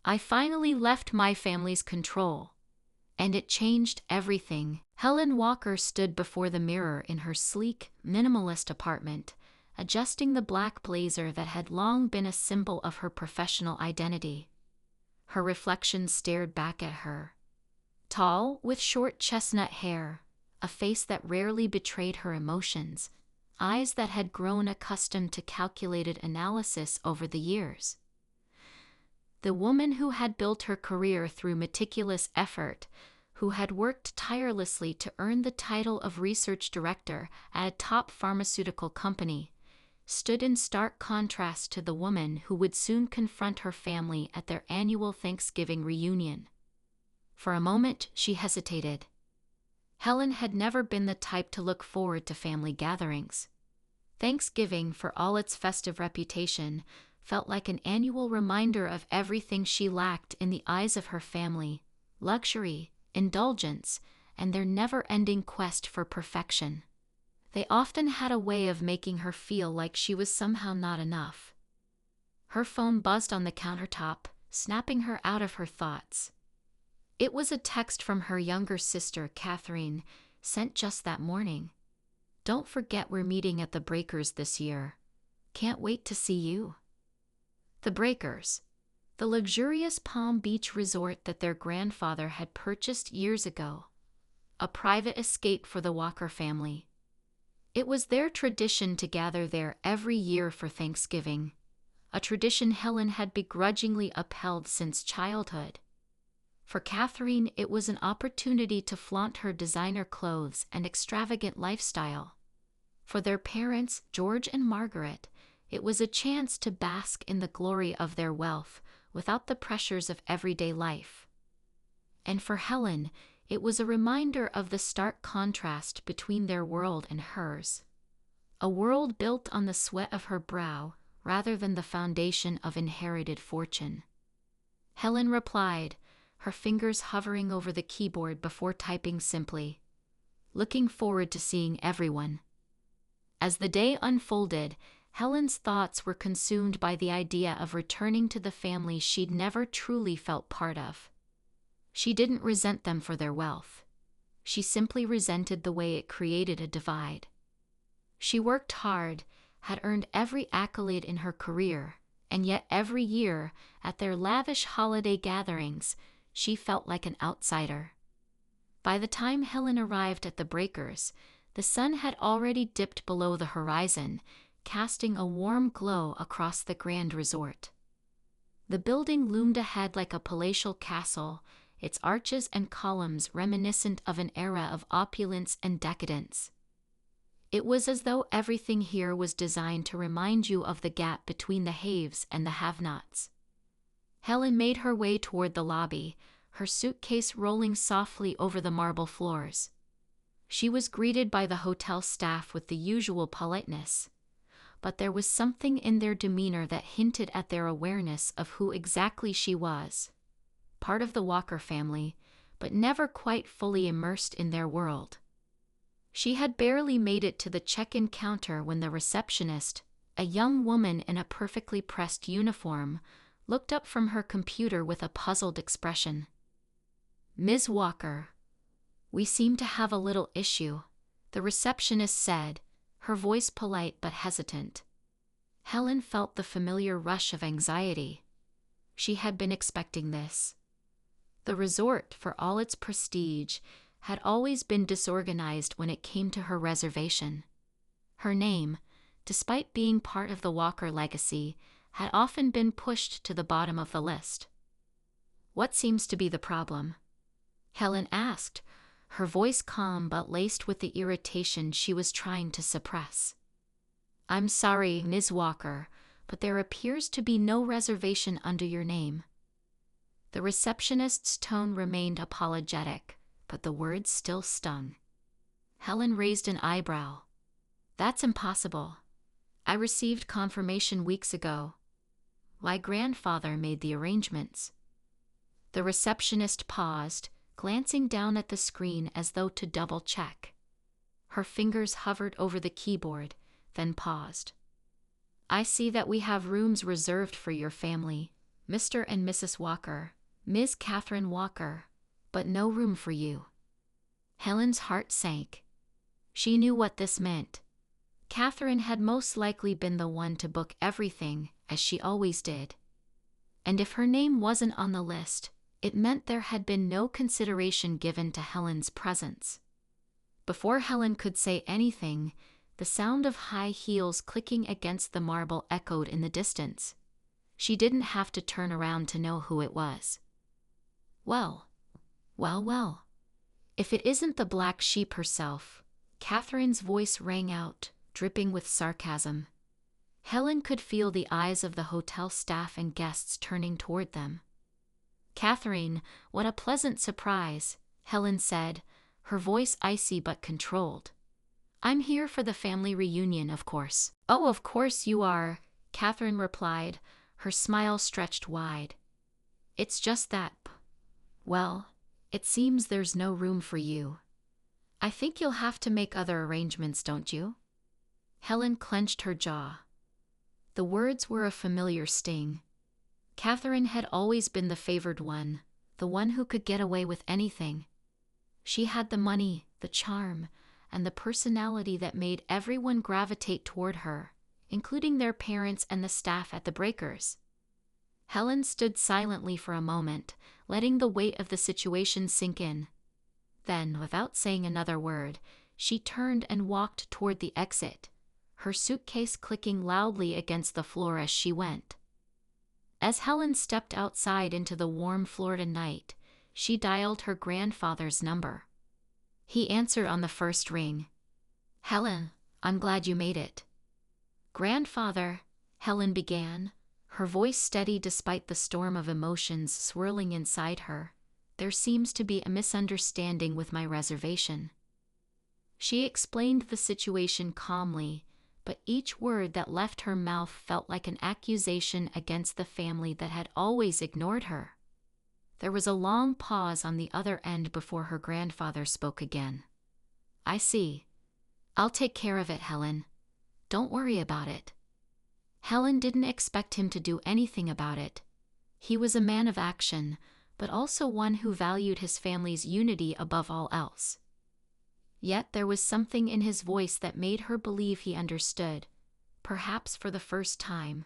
I finally left my family's control, and it changed everything. Helen Walker stood before the mirror in her sleek, minimalist apartment, adjusting the black blazer that had long been a symbol of her professional identity. Her reflection stared back at her. Tall, with short chestnut hair, a face that rarely betrayed her emotions, eyes that had grown accustomed to calculated analysis over the years. The woman who had built her career through meticulous effort, who had worked tirelessly to earn the title of research director at a top pharmaceutical company, stood in stark contrast to the woman who would soon confront her family at their annual Thanksgiving reunion. For a moment, she hesitated. Helen had never been the type to look forward to family gatherings. Thanksgiving, for all its festive reputation, felt like an annual reminder of everything she lacked in the eyes of her family: luxury, indulgence, and their never-ending quest for perfection. They often had a way of making her feel like she was somehow not enough. Her phone buzzed on the countertop, snapping her out of her thoughts. It was a text from her younger sister, Catherine, sent just that morning. "Don't forget we're meeting at the Breakers this year. Can't wait to see you." The Breakers, the luxurious Palm Beach resort that their grandfather had purchased years ago, a private escape for the Walker family. It was their tradition to gather there every year for Thanksgiving, a tradition Helen had begrudgingly upheld since childhood. For Catherine, it was an opportunity to flaunt her designer clothes and extravagant lifestyle. For their parents, George and Margaret, it was a chance to bask in the glory of their wealth without the pressures of everyday life. And for Helen, it was a reminder of the stark contrast between their world and hers. A world built on the sweat of her brow rather than the foundation of inherited fortune. Helen replied, her fingers hovering over the keyboard before typing simply, "Looking forward to seeing everyone." As the day unfolded, Helen's thoughts were consumed by the idea of returning to the family she'd never truly felt part of. She didn't resent them for their wealth. She simply resented the way it created a divide. She worked hard, had earned every accolade in her career, and yet every year, at their lavish holiday gatherings, she felt like an outsider. By the time Helen arrived at the Breakers, the sun had already dipped below the horizon, casting a warm glow across the grand resort. The building loomed ahead like a palatial castle, its arches and columns reminiscent of an era of opulence and decadence. It was as though everything here was designed to remind you of the gap between the haves and the have-nots. Helen made her way toward the lobby, her suitcase rolling softly over the marble floors. She was greeted by the hotel staff with the usual politeness, but there was something in their demeanor that hinted at their awareness of who exactly she was. Part of the Walker family, but never quite fully immersed in their world. She had barely made it to the check-in counter when the receptionist, a young woman in a perfectly pressed uniform, looked up from her computer with a puzzled expression. "Ms. Walker, we seem to have a little issue," the receptionist said, her voice polite but hesitant. Helen felt the familiar rush of anxiety. She had been expecting this. The resort, for all its prestige, had always been disorganized when it came to her reservation. Her name, despite being part of the Walker legacy, had often been pushed to the bottom of the list. "What seems to be the problem?" Helen asked, her voice calm but laced with the irritation she was trying to suppress. "I'm sorry, Ms. Walker, but there appears to be no reservation under your name." The receptionist's tone remained apologetic, but the words still stung. Helen raised an eyebrow. "That's impossible. I received confirmation weeks ago. My grandfather made the arrangements." The receptionist paused, glancing down at the screen as though to double-check. Her fingers hovered over the keyboard, then paused. "I see that we have rooms reserved for your family, Mr. and Mrs. Walker, Miss Catherine Walker, but no room for you." Helen's heart sank. She knew what this meant. Catherine had most likely been the one to book everything, as she always did. And if her name wasn't on the list, it meant there had been no consideration given to Helen's presence. Before Helen could say anything, the sound of high heels clicking against the marble echoed in the distance. She didn't have to turn around to know who it was. Well, well. If it isn't the black sheep herself," Catherine's voice rang out, dripping with sarcasm. Helen could feel the eyes of the hotel staff and guests turning toward them. "Catherine, what a pleasant surprise," Helen said, her voice icy but controlled. "I'm here for the family reunion, of course." "Oh, of course you are," Catherine replied, her smile stretched wide. "It's just that, well, it seems there's no room for you. I think you'll have to make other arrangements, don't you?" Helen clenched her jaw. The words were a familiar sting. Catherine had always been the favored one, the one who could get away with anything. She had the money, the charm, and the personality that made everyone gravitate toward her, including their parents and the staff at the Breakers. Helen stood silently for a moment, letting the weight of the situation sink in. Then, without saying another word, she turned and walked toward the exit, her suitcase clicking loudly against the floor as she went. As Helen stepped outside into the warm Florida night, she dialed her grandfather's number. He answered on the first ring. "Helen, I'm glad you made it." "Grandfather," Helen began, her voice steady despite the storm of emotions swirling inside her, "there seems to be a misunderstanding with my reservation." She explained the situation calmly, but each word that left her mouth felt like an accusation against the family that had always ignored her. There was a long pause on the other end before her grandfather spoke again. "I see. I'll take care of it, Helen. Don't worry about it." Helen didn't expect him to do anything about it. He was a man of action, but also one who valued his family's unity above all else. Yet there was something in his voice that made her believe he understood, perhaps for the first time,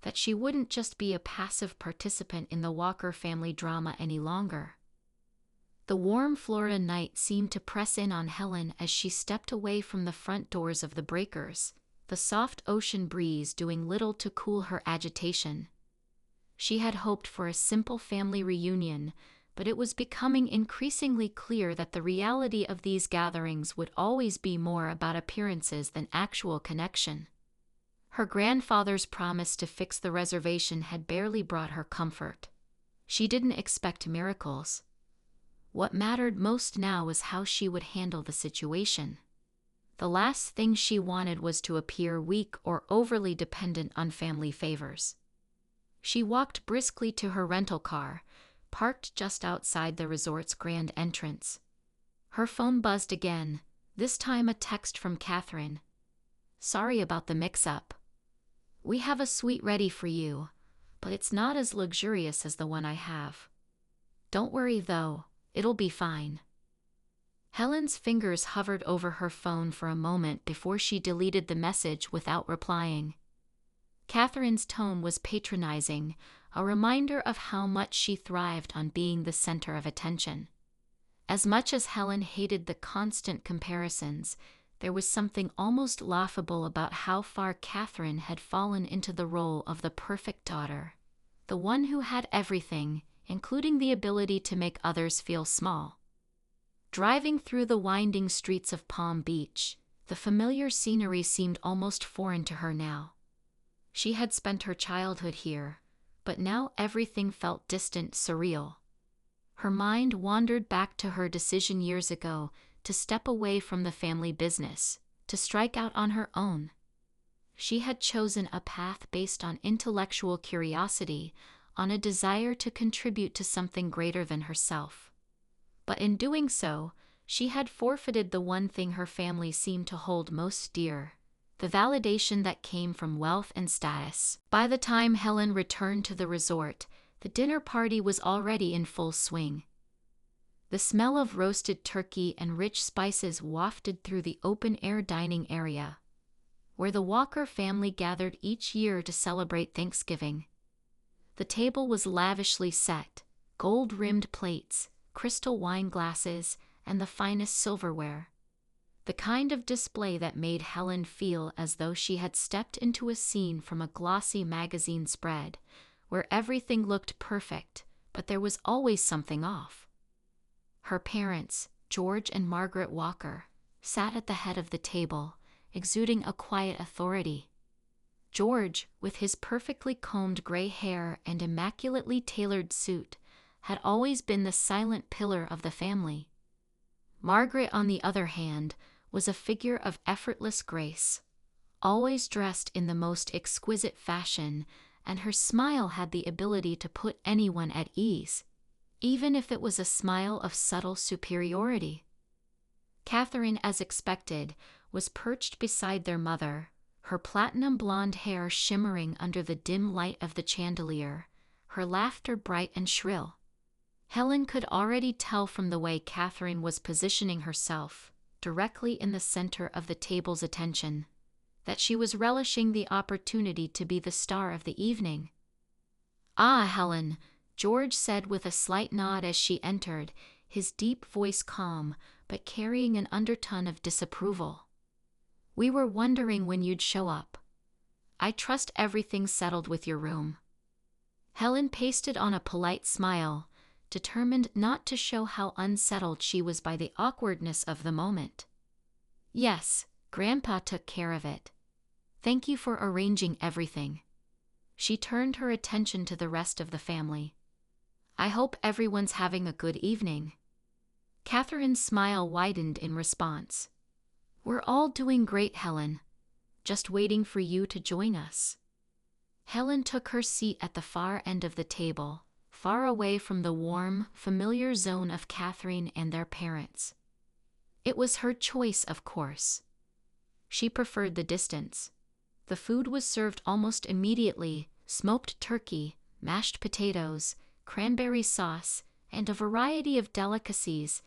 that she wouldn't just be a passive participant in the Walker family drama any longer. The warm Florida night seemed to press in on Helen as she stepped away from the front doors of the Breakers, the soft ocean breeze doing little to cool her agitation. She had hoped for a simple family reunion, but it was becoming increasingly clear that the reality of these gatherings would always be more about appearances than actual connection. Her grandfather's promise to fix the reservation had barely brought her comfort. She didn't expect miracles. What mattered most now was how she would handle the situation. The last thing she wanted was to appear weak or overly dependent on family favors. She walked briskly to her rental car, parked just outside the resort's grand entrance. Her phone buzzed again, this time a text from Catherine. "Sorry about the mix-up. We have a suite ready for you, but it's not as luxurious as the one I have. Don't worry though, it'll be fine." Helen's fingers hovered over her phone for a moment before she deleted the message without replying. Catherine's tone was patronizing, a reminder of how much she thrived on being the center of attention. As much as Helen hated the constant comparisons, there was something almost laughable about how far Catherine had fallen into the role of the perfect daughter, the one who had everything, including the ability to make others feel small. Driving through the winding streets of Palm Beach, the familiar scenery seemed almost foreign to her now. She had spent her childhood here, but now everything felt distant, surreal. Her mind wandered back to her decision years ago to step away from the family business, to strike out on her own. She had chosen a path based on intellectual curiosity, on a desire to contribute to something greater than herself. But in doing so, she had forfeited the one thing her family seemed to hold most dear, the validation that came from wealth and status. By the time Helen returned to the resort, the dinner party was already in full swing. The smell of roasted turkey and rich spices wafted through the open-air dining area, where the Walker family gathered each year to celebrate Thanksgiving. The table was lavishly set, gold-rimmed plates, crystal wine glasses, and the finest silverware. The kind of display that made Helen feel as though she had stepped into a scene from a glossy magazine spread, where everything looked perfect, but there was always something off. Her parents, George and Margaret Walker, sat at the head of the table, exuding a quiet authority. George, with his perfectly combed gray hair and immaculately tailored suit, had always been the silent pillar of the family. Margaret, on the other hand, was a figure of effortless grace, always dressed in the most exquisite fashion, and her smile had the ability to put anyone at ease, even if it was a smile of subtle superiority. Catherine, as expected, was perched beside their mother, her platinum blonde hair shimmering under the dim light of the chandelier, her laughter bright and shrill. Helen could already tell from the way Catherine was positioning herself, directly in the center of the table's attention, that she was relishing the opportunity to be the star of the evening. "Ah, Helen," George said with a slight nod as she entered, his deep voice calm, but carrying an undertone of disapproval. "We were wondering when you'd show up. I trust everything's settled with your room." Helen pasted on a polite smile, determined not to show how unsettled she was by the awkwardness of the moment. "Yes, Grandpa took care of it. Thank you for arranging everything." She turned her attention to the rest of the family. "I hope everyone's having a good evening." Catherine's smile widened in response. "We're all doing great, Helen. Just waiting for you to join us." Helen took her seat at the far end of the table, far away from the warm, familiar zone of Catherine and their parents. It was her choice, of course. She preferred the distance. The food was served almost immediately: smoked turkey, mashed potatoes, cranberry sauce, and a variety of delicacies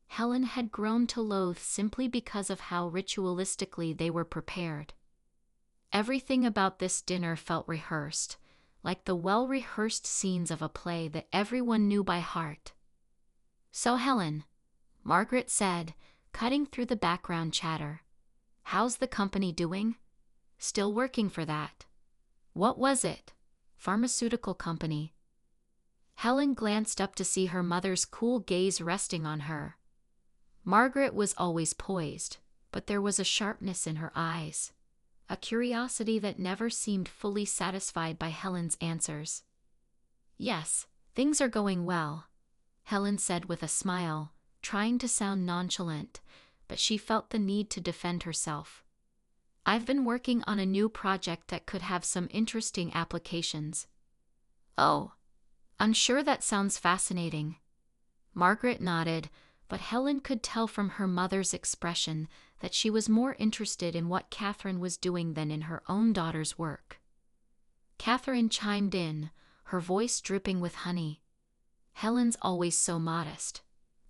Helen had grown to loathe simply because of how ritualistically they were prepared. Everything about this dinner felt rehearsed, like the well-rehearsed scenes of a play that everyone knew by heart. "So Helen," Margaret said, cutting through the background chatter, "how's the company doing? Still working for that? What was it? Pharmaceutical company?" Helen glanced up to see her mother's cool gaze resting on her. Margaret was always poised, but there was a sharpness in her eyes, a curiosity that never seemed fully satisfied by Helen's answers. "Yes, things are going well," Helen said with a smile, trying to sound nonchalant, but she felt the need to defend herself. "I've been working on a new project that could have some interesting applications." "Oh, I'm sure that sounds fascinating." Margaret nodded, but Helen could tell from her mother's expression that she was more interested in what Catherine was doing than in her own daughter's work. Catherine chimed in, her voice dripping with honey. "Helen's always so modest,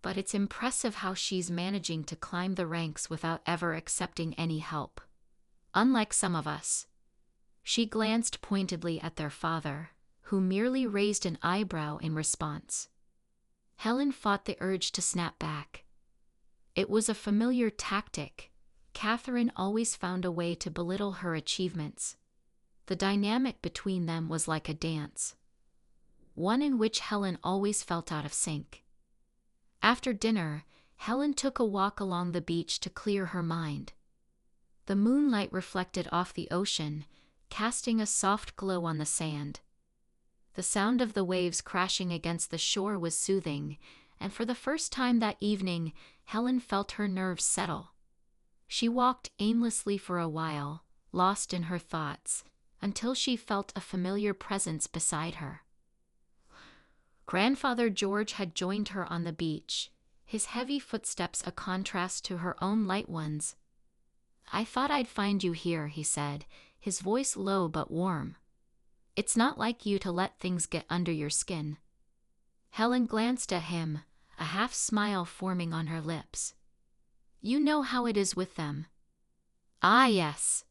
but it's impressive how she's managing to climb the ranks without ever accepting any help. Unlike some of us." She glanced pointedly at their father, who merely raised an eyebrow in response. Helen fought the urge to snap back. It was a familiar tactic. Catherine always found a way to belittle her achievements. The dynamic between them was like a dance, one in which Helen always felt out of sync. After dinner, Helen took a walk along the beach to clear her mind. The moonlight reflected off the ocean, casting a soft glow on the sand. The sound of the waves crashing against the shore was soothing, and for the first time that evening, Helen felt her nerves settle. She walked aimlessly for a while, lost in her thoughts, until she felt a familiar presence beside her. Grandfather George had joined her on the beach, his heavy footsteps a contrast to her own light ones. I thought I'd find you here, he said, his voice low but warm. It's not like you to let things get under your skin. Helen glanced at him, a half smile forming on her lips. You know how it is with them. Ah, yes.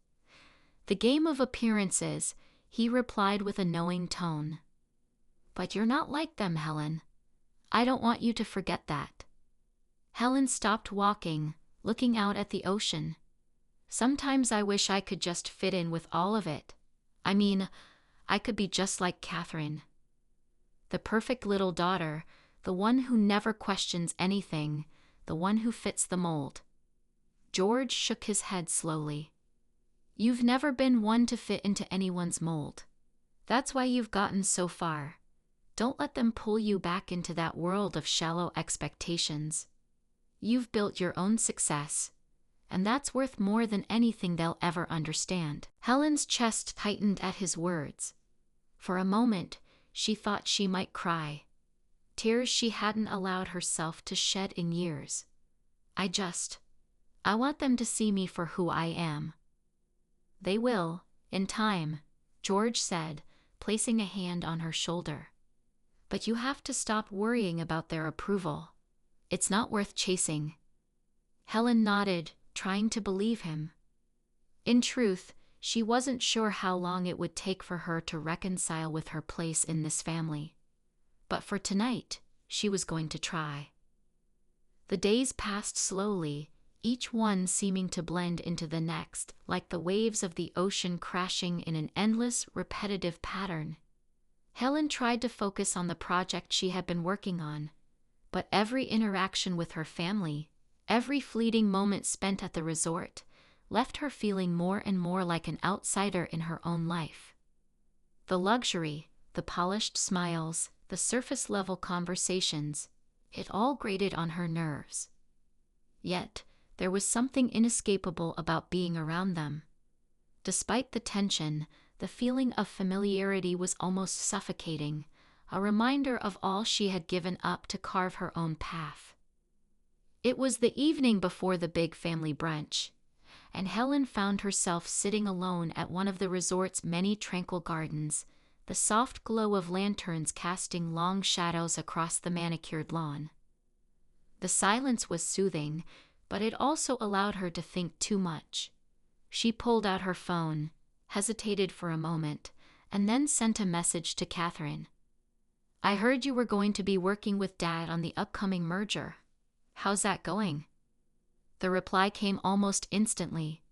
The game of appearances, he replied with a knowing tone. But you're not like them, Helen. I don't want you to forget that. Helen stopped walking, looking out at the ocean. Sometimes I wish I could just fit in with all of it. I mean, I could be just like Catherine. The perfect little daughter, the one who never questions anything, the one who fits the mold. George shook his head slowly. You've never been one to fit into anyone's mold. That's why you've gotten so far. Don't let them pull you back into that world of shallow expectations. You've built your own success, and that's worth more than anything they'll ever understand. Helen's chest tightened at his words. For a moment, she thought she might cry. Tears she hadn't allowed herself to shed in years. I want them to see me for who I am. They will, in time, George said, placing a hand on her shoulder. But you have to stop worrying about their approval. It's not worth chasing. Helen nodded, trying to believe him. In truth, she wasn't sure how long it would take for her to reconcile with her place in this family. But for tonight, she was going to try. The days passed slowly, each one seeming to blend into the next, like the waves of the ocean crashing in an endless, repetitive pattern. Helen tried to focus on the project she had been working on, but every interaction with her family, every fleeting moment spent at the resort, left her feeling more and more like an outsider in her own life. The luxury, the polished smiles, the surface-level conversations, it all grated on her nerves. Yet, there was something inescapable about being around them. Despite the tension, the feeling of familiarity was almost suffocating, a reminder of all she had given up to carve her own path. It was the evening before the big family brunch, and Helen found herself sitting alone at one of the resort's many tranquil gardens, the soft glow of lanterns casting long shadows across the manicured lawn. The silence was soothing, but it also allowed her to think too much. She pulled out her phone, hesitated for a moment, and then sent a message to Catherine. I heard you were going to be working with Dad on the upcoming merger. How's that going? The reply came almost instantly.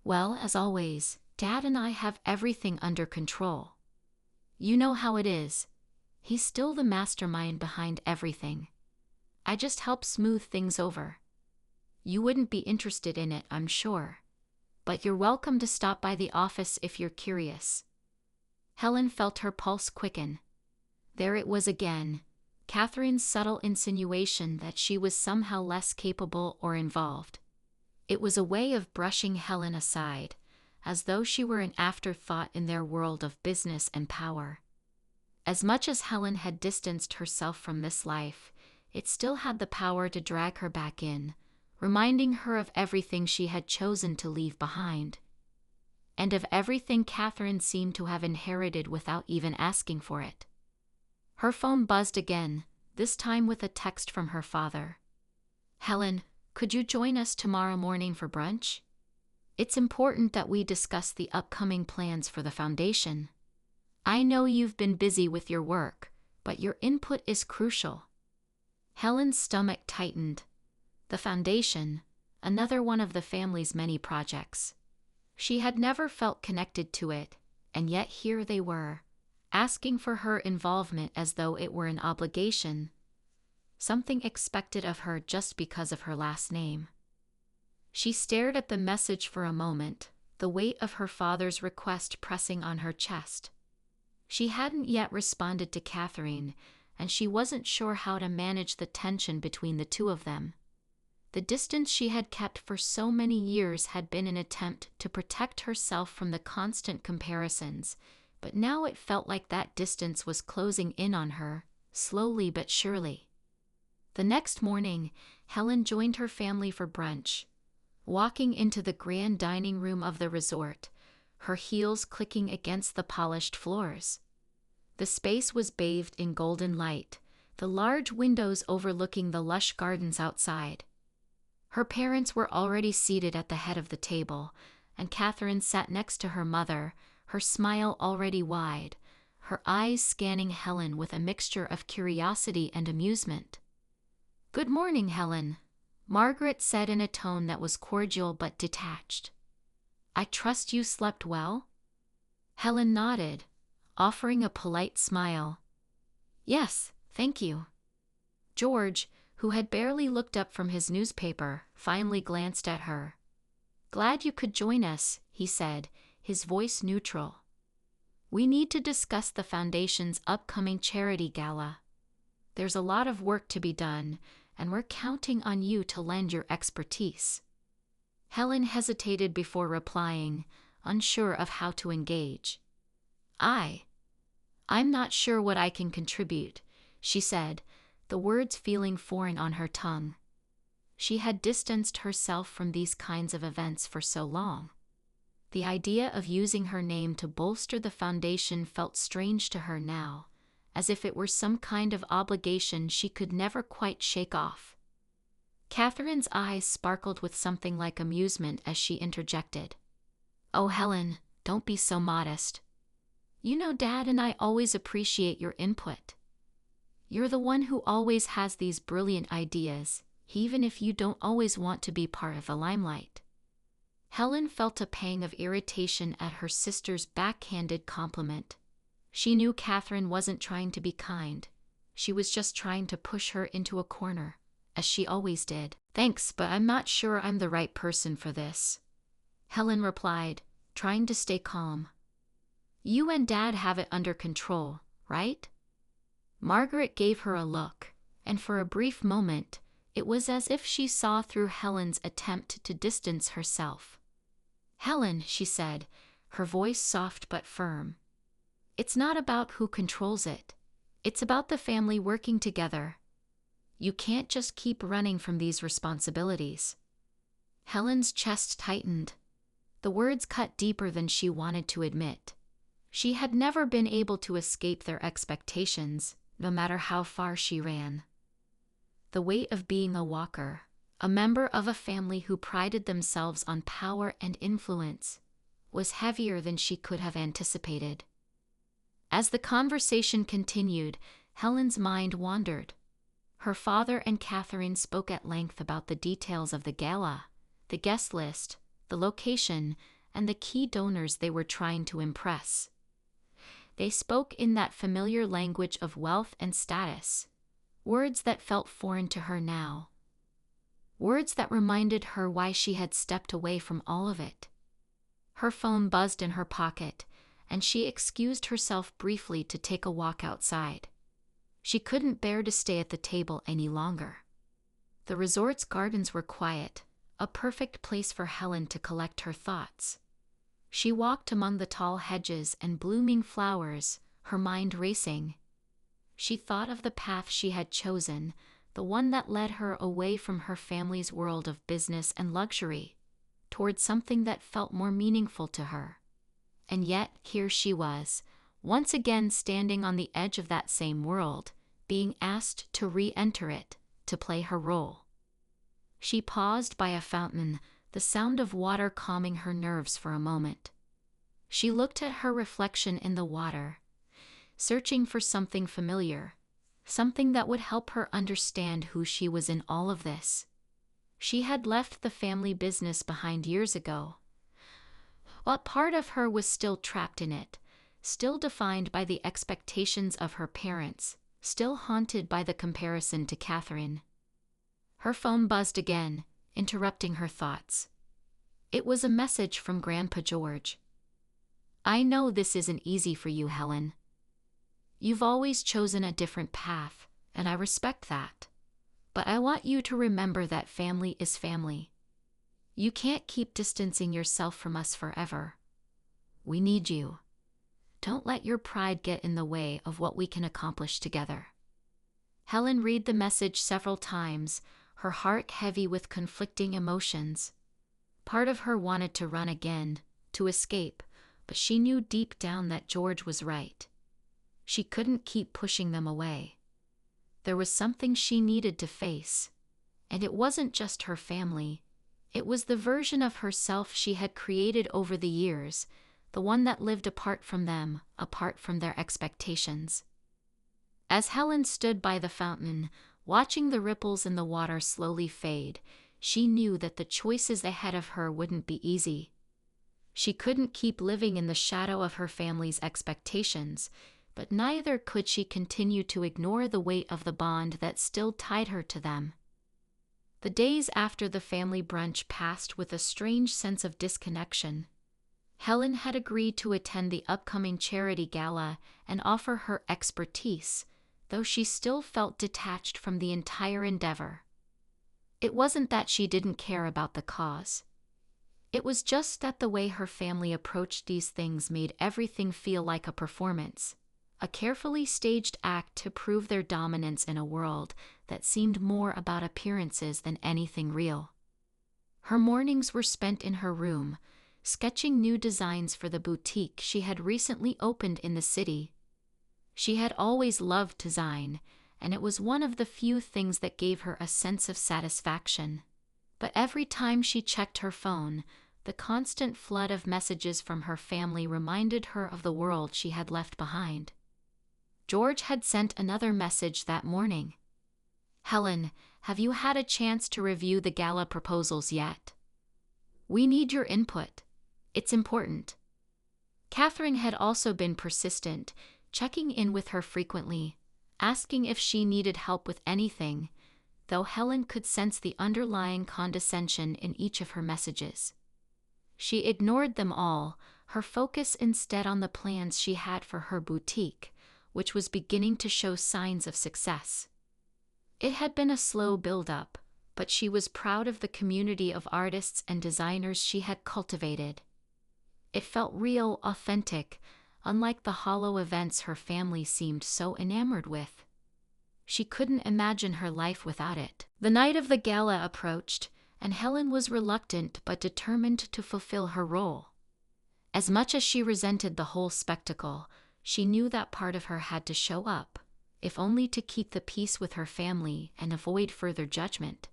Well, as always, Dad and I have everything under control. You know how it is. He's still the mastermind behind everything. I just help smooth things over. You wouldn't be interested in it, I'm sure. But you're welcome to stop by the office if you're curious. Helen felt her pulse quicken. There it was again, Catherine's subtle insinuation that she was somehow less capable or involved. It was a way of brushing Helen aside, as though she were an afterthought in their world of business and power. As much as Helen had distanced herself from this life, it still had the power to drag her back in, reminding her of everything she had chosen to leave behind, and of everything Catherine seemed to have inherited without even asking for it. Her phone buzzed again, this time with a text from her father. Helen, could you join us tomorrow morning for brunch? It's important that we discuss the upcoming plans for the foundation. I know you've been busy with your work, but your input is crucial. Helen's stomach tightened. The foundation, another one of the family's many projects. She had never felt connected to it, and yet here they were, asking for her involvement as though it were an obligation, something expected of her just because of her last name. She stared at the message for a moment, the weight of her father's request pressing on her chest. She hadn't yet responded to Catherine, and she wasn't sure how to manage the tension between the two of them. The distance she had kept for so many years had been an attempt to protect herself from the constant comparisons, but now it felt like that distance was closing in on her, slowly but surely. The next morning, Helen joined her family for brunch. walking into the grand dining room of the resort, her heels clicking against the polished floors. The space was bathed in golden light, the large windows overlooking the lush gardens outside. Her parents were already seated at the head of the table, and Catherine sat next to her mother, her smile already wide, her eyes scanning Helen with a mixture of curiosity and amusement. "Good morning, Helen," Margaret said in a tone that was cordial but detached. "I trust you slept well?" Helen nodded, offering a polite smile. "Yes, thank you." George, who had barely looked up from his newspaper, finally glanced at her. "Glad you could join us," he said, his voice neutral. "We need to discuss the Foundation's upcoming charity gala. There's a lot of work to be done, and we're counting on you to lend your expertise." Helen hesitated before replying, unsure of how to engage. I'm not sure what I can contribute," she said, the words feeling foreign on her tongue. She had distanced herself from these kinds of events for so long. The idea of using her name to bolster the foundation felt strange to her now, as if it were some kind of obligation she could never quite shake off. Catherine's eyes sparkled with something like amusement as she interjected. "Oh, Helen, don't be so modest. You know Dad and I always appreciate your input. You're the one who always has these brilliant ideas, even if you don't always want to be part of the limelight." Helen felt a pang of irritation at her sister's backhanded compliment. She knew Catherine wasn't trying to be kind. She was just trying to push her into a corner, as she always did. "Thanks, but I'm not sure I'm the right person for this," Helen replied, trying to stay calm. "You and Dad have it under control, right?" Margaret gave her a look, and for a brief moment, it was as if she saw through Helen's attempt to distance herself. "Helen," she said, her voice soft but firm, "it's not about who controls it. It's about the family working together. You can't just keep running from these responsibilities." Helen's chest tightened. The words cut deeper than she wanted to admit. She had never been able to escape their expectations, no matter how far she ran. The weight of being a Walker, a member of a family who prided themselves on power and influence, was heavier than she could have anticipated. As the conversation continued, Helen's mind wandered. Her father and Catherine spoke at length about the details of the gala, the guest list, the location, and the key donors they were trying to impress. They spoke in that familiar language of wealth and status, words that felt foreign to her now. Words that reminded her why she had stepped away from all of it. Her phone buzzed in her pocket, and she excused herself briefly to take a walk outside. She couldn't bear to stay at the table any longer. The resort's gardens were quiet, a perfect place for Helen to collect her thoughts. She walked among the tall hedges and blooming flowers, her mind racing. She thought of the path she had chosen, the one that led her away from her family's world of business and luxury, toward something that felt more meaningful to her. And yet, here she was, once again standing on the edge of that same world, being asked to re-enter it, to play her role. She paused by a fountain, the sound of water calming her nerves for a moment. She looked at her reflection in the water, searching for something familiar, something that would help her understand who she was in all of this. She had left the family business behind years ago, but part of her was still trapped in it, still defined by the expectations of her parents, still haunted by the comparison to Catherine. Her phone buzzed again, interrupting her thoughts. It was a message from Grandpa George. "I know this isn't easy for you, Helen. You've always chosen a different path, and I respect that. But I want you to remember that family is family. You can't keep distancing yourself from us forever. We need you. Don't let your pride get in the way of what we can accomplish together." Helen read the message several times, her heart heavy with conflicting emotions. Part of her wanted to run again, to escape, but she knew deep down that George was right. She couldn't keep pushing them away. There was something she needed to face, and it wasn't just her family. It was the version of herself she had created over the years, the one that lived apart from them, apart from their expectations. As Helen stood by the fountain, watching the ripples in the water slowly fade, she knew that the choices ahead of her wouldn't be easy. She couldn't keep living in the shadow of her family's expectations, but neither could she continue to ignore the weight of the bond that still tied her to them. The days after the family brunch passed with a strange sense of disconnection. Helen had agreed to attend the upcoming charity gala and offer her expertise, though she still felt detached from the entire endeavor. It wasn't that she didn't care about the cause. It was just that the way her family approached these things made everything feel like a performance, a carefully staged act to prove their dominance in a world that seemed more about appearances than anything real. Her mornings were spent in her room, sketching new designs for the boutique she had recently opened in the city. She had always loved design, and it was one of the few things that gave her a sense of satisfaction. But every time she checked her phone, the constant flood of messages from her family reminded her of the world she had left behind. George had sent another message that morning. "Helen, have you had a chance to review the gala proposals yet? We need your input. It's important." Catherine had also been persistent, checking in with her frequently, asking if she needed help with anything, though Helen could sense the underlying condescension in each of her messages. She ignored them all, her focus instead on the plans she had for her boutique, which was beginning to show signs of success. It had been a slow build-up, but she was proud of the community of artists and designers she had cultivated. It felt real, authentic, unlike the hollow events her family seemed so enamored with. She couldn't imagine her life without it. The night of the gala approached, and Helen was reluctant but determined to fulfill her role. As much as she resented the whole spectacle, she knew that part of her had to show up, if only to keep the peace with her family and avoid further judgment.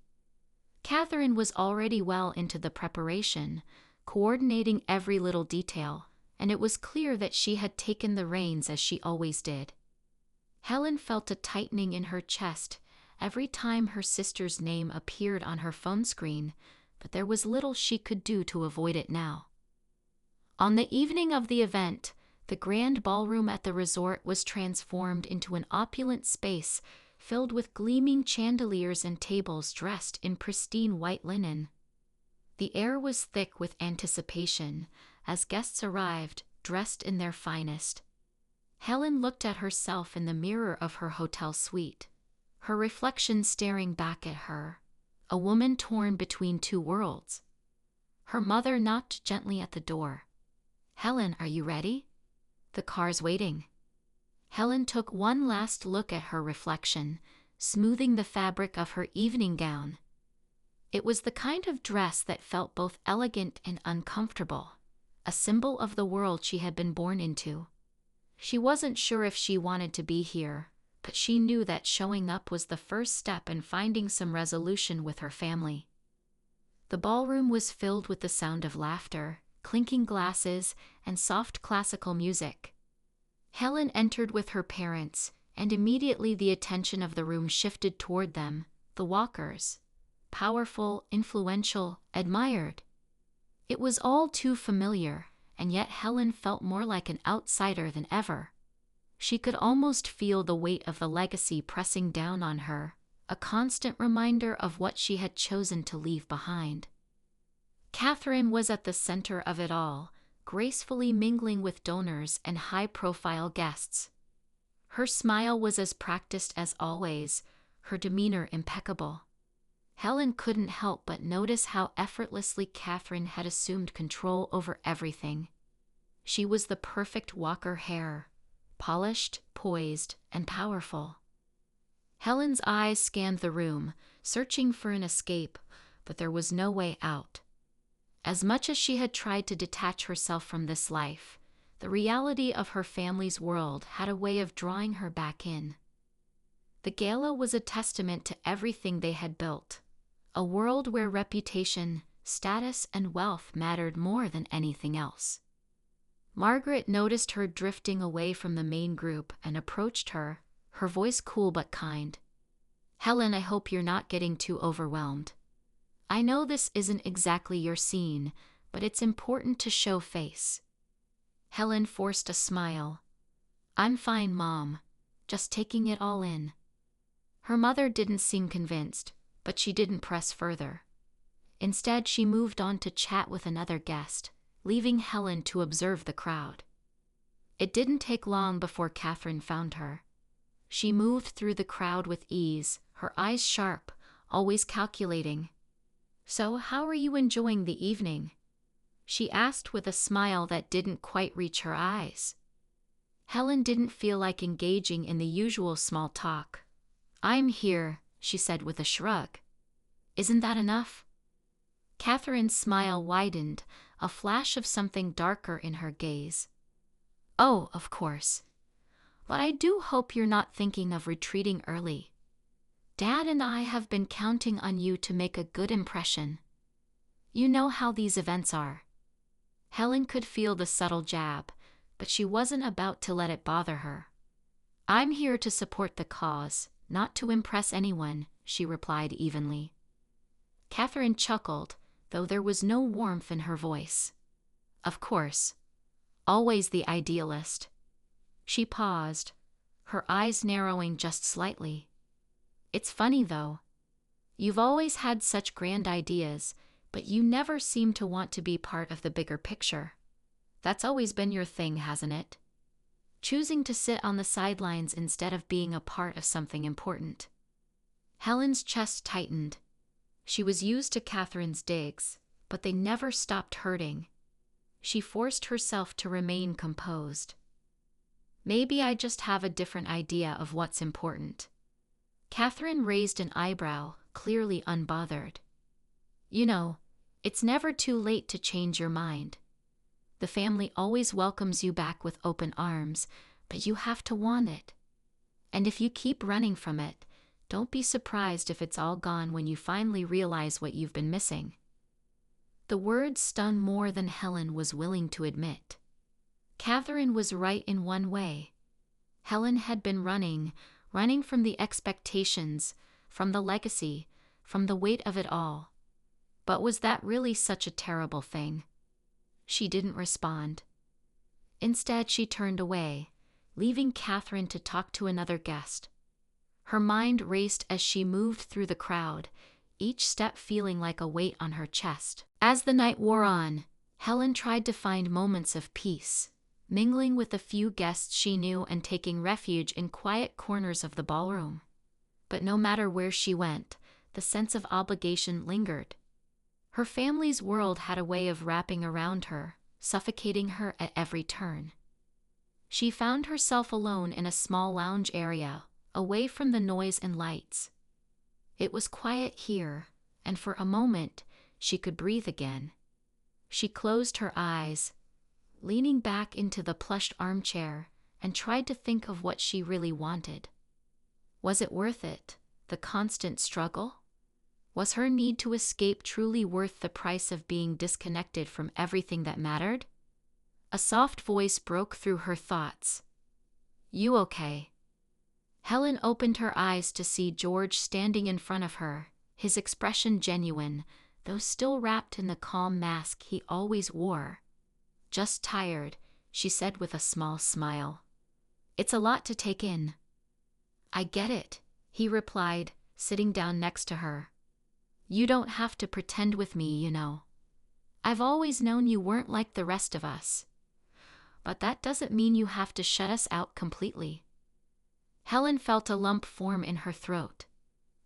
Catherine was already well into the preparation, coordinating every little detail, and it was clear that she had taken the reins as she always did. Helen felt a tightening in her chest every time her sister's name appeared on her phone screen, but there was little she could do to avoid it now. On the evening of the event, the grand ballroom at the resort was transformed into an opulent space filled with gleaming chandeliers and tables dressed in pristine white linen. The air was thick with anticipation as guests arrived, dressed in their finest. Helen looked at herself in the mirror of her hotel suite, her reflection staring back at her, a woman torn between two worlds. Her mother knocked gently at the door. "Helen, are you ready? The car's waiting." Helen took one last look at her reflection, smoothing the fabric of her evening gown. It was the kind of dress that felt both elegant and uncomfortable, a symbol of the world she had been born into. She wasn't sure if she wanted to be here, but she knew that showing up was the first step in finding some resolution with her family. The ballroom was filled with the sound of laughter, clinking glasses, and soft classical music. Helen entered with her parents, and immediately the attention of the room shifted toward them, the Walkers. Powerful, influential, admired. It was all too familiar, and yet Helen felt more like an outsider than ever. She could almost feel the weight of the legacy pressing down on her, a constant reminder of what she had chosen to leave behind. Catherine was at the center of it all, gracefully mingling with donors and high-profile guests. Her smile was as practiced as always, her demeanor impeccable. Helen couldn't help but notice how effortlessly Catherine had assumed control over everything. She was the perfect Walker heir, polished, poised, and powerful. Helen's eyes scanned the room, searching for an escape, but there was no way out. As much as she had tried to detach herself from this life, the reality of her family's world had a way of drawing her back in. The gala was a testament to everything they had built, a world where reputation, status, and wealth mattered more than anything else. Margaret noticed her drifting away from the main group and approached her, her voice cool but kind. "Helen, I hope you're not getting too overwhelmed. I know this isn't exactly your scene, but it's important to show face." Helen forced a smile. "I'm fine, Mom. Just taking it all in." Her mother didn't seem convinced, but she didn't press further. Instead, she moved on to chat with another guest, leaving Helen to observe the crowd. It didn't take long before Catherine found her. She moved through the crowd with ease, her eyes sharp, always calculating. "So, how are you enjoying the evening?" she asked with a smile that didn't quite reach her eyes. Helen didn't feel like engaging in the usual small talk. "I'm here," she said with a shrug. "Isn't that enough?" Catherine's smile widened, a flash of something darker in her gaze. "Oh, of course. But I do hope you're not thinking of retreating early. Dad and I have been counting on you to make a good impression. You know how these events are." Helen could feel the subtle jab, but she wasn't about to let it bother her. "I'm here to support the cause, not to impress anyone," she replied evenly. Catherine chuckled, though there was no warmth in her voice. "Of course. Always the idealist." She paused, her eyes narrowing just slightly. "It's funny, though. You've always had such grand ideas, but you never seem to want to be part of the bigger picture. That's always been your thing, hasn't it? Choosing to sit on the sidelines instead of being a part of something important." Helen's chest tightened. She was used to Catherine's digs, but they never stopped hurting. She forced herself to remain composed. "Maybe I just have a different idea of what's important." Catherine raised an eyebrow, clearly unbothered. "You know, it's never too late to change your mind. The family always welcomes you back with open arms, but you have to want it. And if you keep running from it, don't be surprised if it's all gone when you finally realize what you've been missing." The words stung more than Helen was willing to admit. Catherine was right in one way. Helen had been running from the expectations, from the legacy, from the weight of it all. But was that really such a terrible thing? She didn't respond. Instead, she turned away, leaving Catherine to talk to another guest. Her mind raced as she moved through the crowd, each step feeling like a weight on her chest. As the night wore on, Helen tried to find moments of peace, mingling with the few guests she knew and taking refuge in quiet corners of the ballroom. But no matter where she went, the sense of obligation lingered. Her family's world had a way of wrapping around her, suffocating her at every turn. She found herself alone in a small lounge area, away from the noise and lights. It was quiet here, and for a moment, she could breathe again. She closed her eyes, leaning back into the plush armchair, and tried to think of what she really wanted. Was it worth it, the constant struggle? Was her need to escape truly worth the price of being disconnected from everything that mattered? A soft voice broke through her thoughts. "You okay?" Helen opened her eyes to see George standing in front of her, his expression genuine, though still wrapped in the calm mask he always wore. "Just tired," she said with a small smile. "It's a lot to take in." "I get it," he replied, sitting down next to her. "You don't have to pretend with me, you know. I've always known you weren't like the rest of us. But that doesn't mean you have to shut us out completely." Helen felt a lump form in her throat.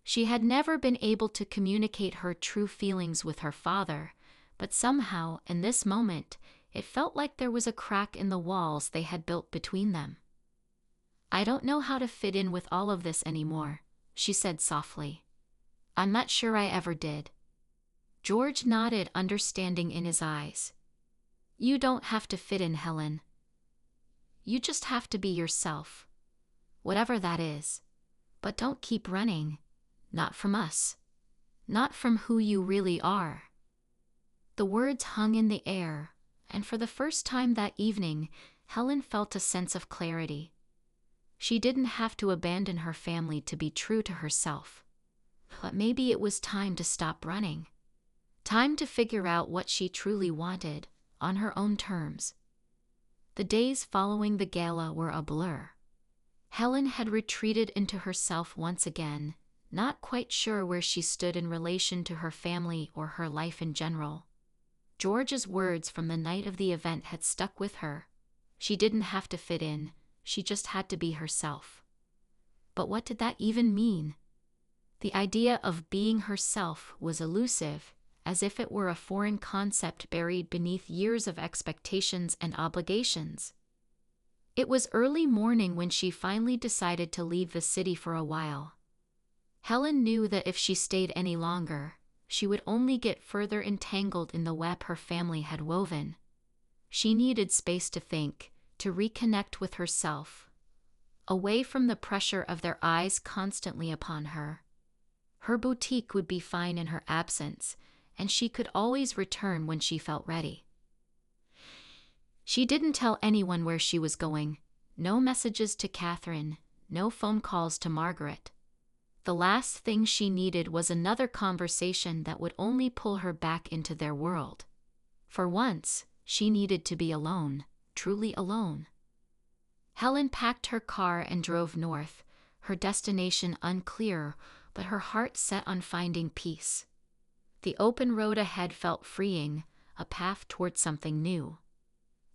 She had never been able to communicate her true feelings with her father, but somehow, in this moment, it felt like there was a crack in the walls they had built between them. "I don't know how to fit in with all of this anymore," she said softly. "I'm not sure I ever did." George nodded, understanding in his eyes. You don't have to fit in, Helen. You just have to be yourself, whatever that is. But don't keep running. Not from us. Not from who you really are. The words hung in the air, and for the first time that evening, Helen felt a sense of clarity. She didn't have to abandon her family to be true to herself. But maybe it was time to stop running. Time to figure out what she truly wanted, on her own terms. The days following the gala were a blur. Helen had retreated into herself once again, not quite sure where she stood in relation to her family or her life in general. George's words from the night of the event had stuck with her. She didn't have to fit in, she just had to be herself. But what did that even mean? The idea of being herself was elusive, as if it were a foreign concept buried beneath years of expectations and obligations. It was early morning when she finally decided to leave the city for a while. Helen knew that if she stayed any longer, she would only get further entangled in the web her family had woven. She needed space to think, to reconnect with herself, away from the pressure of their eyes constantly upon her. Her boutique would be fine in her absence, and she could always return when she felt ready. She didn't tell anyone where she was going. No messages to Catherine, no phone calls to Margaret. The last thing she needed was another conversation that would only pull her back into their world. For once, she needed to be alone, truly alone. Helen packed her car and drove north, her destination unclear, but her heart set on finding peace. The open road ahead felt freeing, a path toward something new.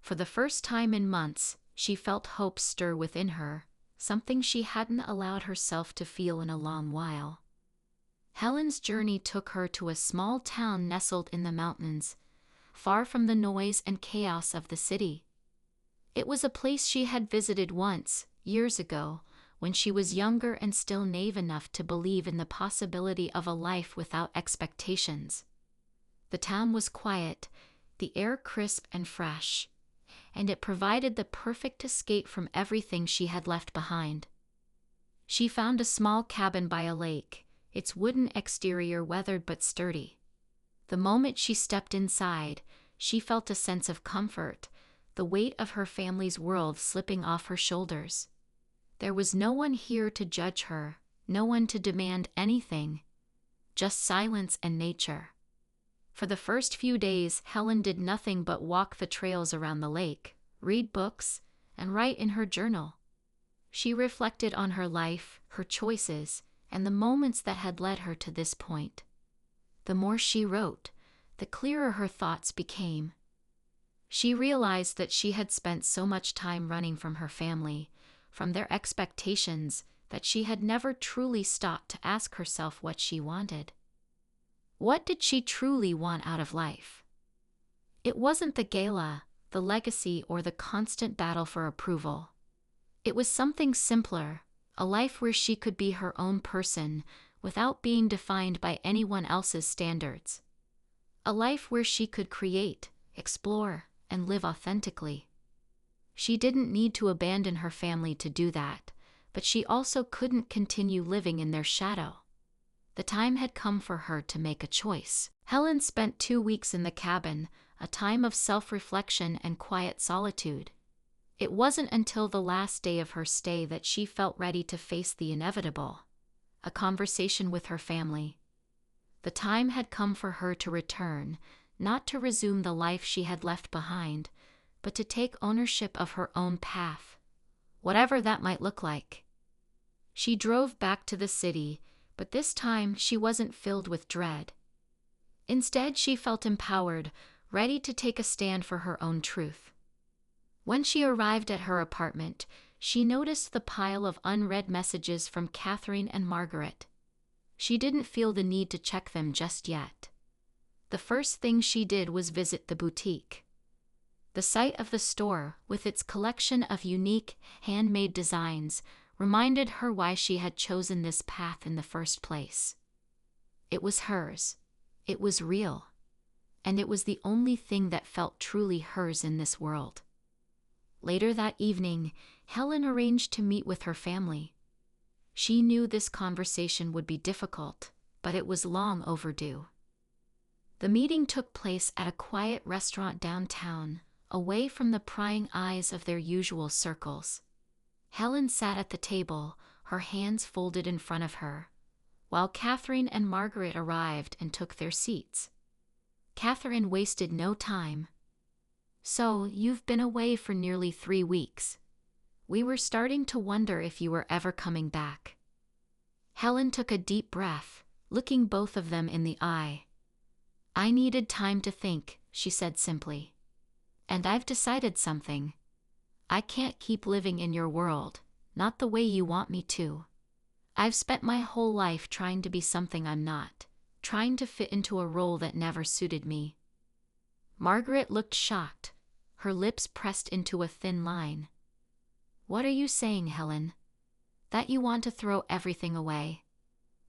For the first time in months, she felt hope stir within her, something she hadn't allowed herself to feel in a long while. Helen's journey took her to a small town nestled in the mountains, far from the noise and chaos of the city. It was a place she had visited once, years ago, when she was younger and still naive enough to believe in the possibility of a life without expectations. The town was quiet, the air crisp and fresh, and it provided the perfect escape from everything she had left behind. She found a small cabin by a lake, its wooden exterior weathered but sturdy. The moment she stepped inside, she felt a sense of comfort, the weight of her family's world slipping off her shoulders. There was no one here to judge her, no one to demand anything, just silence and nature. For the first few days, Helen did nothing but walk the trails around the lake, read books, and write in her journal. She reflected on her life, her choices, and the moments that had led her to this point. The more she wrote, the clearer her thoughts became. She realized that she had spent so much time running from her family, from their expectations, that she had never truly stopped to ask herself what she wanted. What did she truly want out of life? It wasn't the gala, the legacy, or the constant battle for approval. It was something simpler, a life where she could be her own person without being defined by anyone else's standards. A life where she could create, explore, and live authentically. She didn't need to abandon her family to do that, but she also couldn't continue living in their shadow. The time had come for her to make a choice. Helen spent 2 weeks in the cabin, a time of self-reflection and quiet solitude. It wasn't until the last day of her stay that she felt ready to face the inevitable, a conversation with her family. The time had come for her to return, not to resume the life she had left behind, but to take ownership of her own path, whatever that might look like. She drove back to the city, but this time she wasn't filled with dread. Instead, she felt empowered, ready to take a stand for her own truth. When she arrived at her apartment, she noticed the pile of unread messages from Catherine and Margaret. She didn't feel the need to check them just yet. The first thing she did was visit the boutique. The sight of the store, with its collection of unique, handmade designs, reminded her why she had chosen this path in the first place. It was hers. It was real, and it was the only thing that felt truly hers in this world. Later that evening, Helen arranged to meet with her family. She knew this conversation would be difficult, but it was long overdue. The meeting took place at a quiet restaurant downtown, away from the prying eyes of their usual circles. Helen sat at the table, her hands folded in front of her, while Catherine and Margaret arrived and took their seats. Catherine wasted no time. "So, you've been away for nearly 3 weeks. We were starting to wonder if you were ever coming back." Helen took a deep breath, looking both of them in the eye. "I needed time to think," she said simply. "And I've decided something. I can't keep living in your world, not the way you want me to. I've spent my whole life trying to be something I'm not, trying to fit into a role that never suited me." Margaret looked shocked, her lips pressed into a thin line. "What are you saying, Helen? That you want to throw everything away?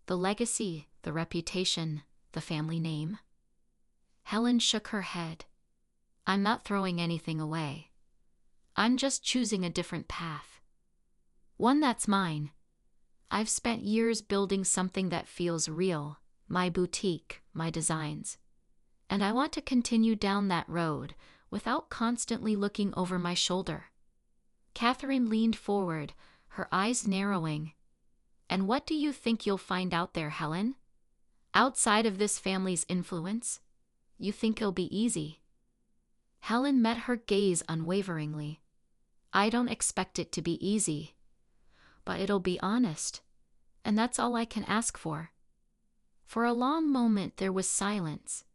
The legacy, the reputation, the family name?" Helen shook her head. "I'm not throwing anything away. I'm just choosing a different path. One that's mine. I've spent years building something that feels real, my boutique, my designs. And I want to continue down that road without constantly looking over my shoulder." Catherine leaned forward, her eyes narrowing. "And what do you think you'll find out there, Helen? Outside of this family's influence? You think it'll be easy?" Helen met her gaze unwaveringly. "I don't expect it to be easy, but it'll be honest, and that's all I can ask for." For a long moment there was silence.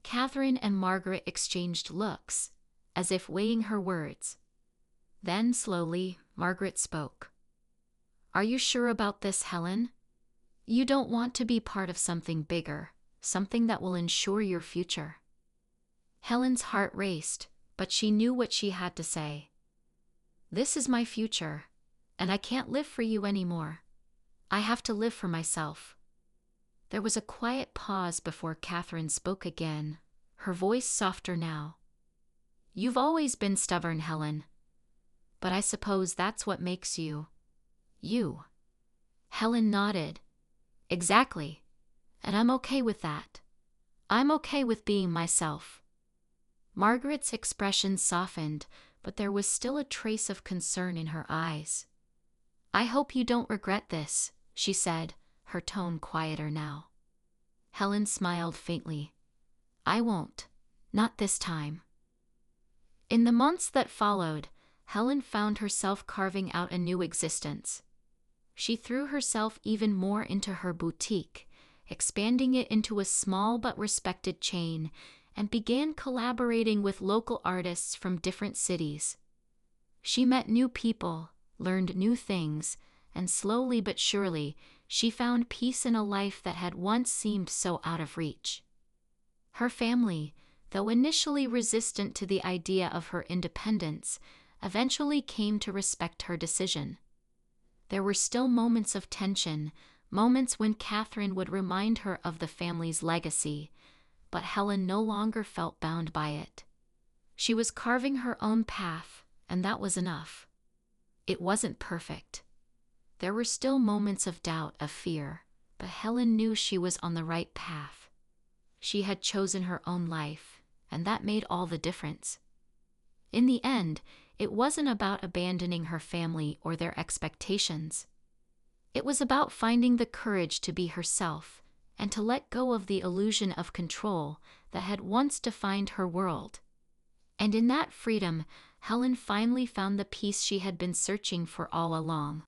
Catherine and Margaret exchanged looks, as if weighing her words. Then slowly, Margaret spoke. "Are you sure about this, Helen? You don't want to be part of something bigger, something that will ensure your future?" Helen's heart raced, but she knew what she had to say. "This is my future, and I can't live for you anymore. I have to live for myself." There was a quiet pause before Catherine spoke again, her voice softer now. "You've always been stubborn, Helen. But I suppose that's what makes you, you." Helen nodded. "Exactly. And I'm okay with that. I'm okay with being myself." Margaret's expression softened, but there was still a trace of concern in her eyes. "I hope you don't regret this," she said, her tone quieter now. Helen smiled faintly. "I won't. Not this time." In the months that followed, Helen found herself carving out a new existence. She threw herself even more into her boutique, expanding it into a small but respected chain, and began collaborating with local artists from different cities. She met new people, learned new things, and slowly but surely, she found peace in a life that had once seemed so out of reach. Her family, though initially resistant to the idea of her independence, eventually came to respect her decision. There were still moments of tension, moments when Catherine would remind her of the family's legacy, but Helen no longer felt bound by it. She was carving her own path, and that was enough. It wasn't perfect. There were still moments of doubt, of fear, but Helen knew she was on the right path. She had chosen her own life, and that made all the difference. In the end, it wasn't about abandoning her family or their expectations. It was about finding the courage to be herself and to let go of the illusion of control that had once defined her world. And in that freedom, Helen finally found the peace she had been searching for all along.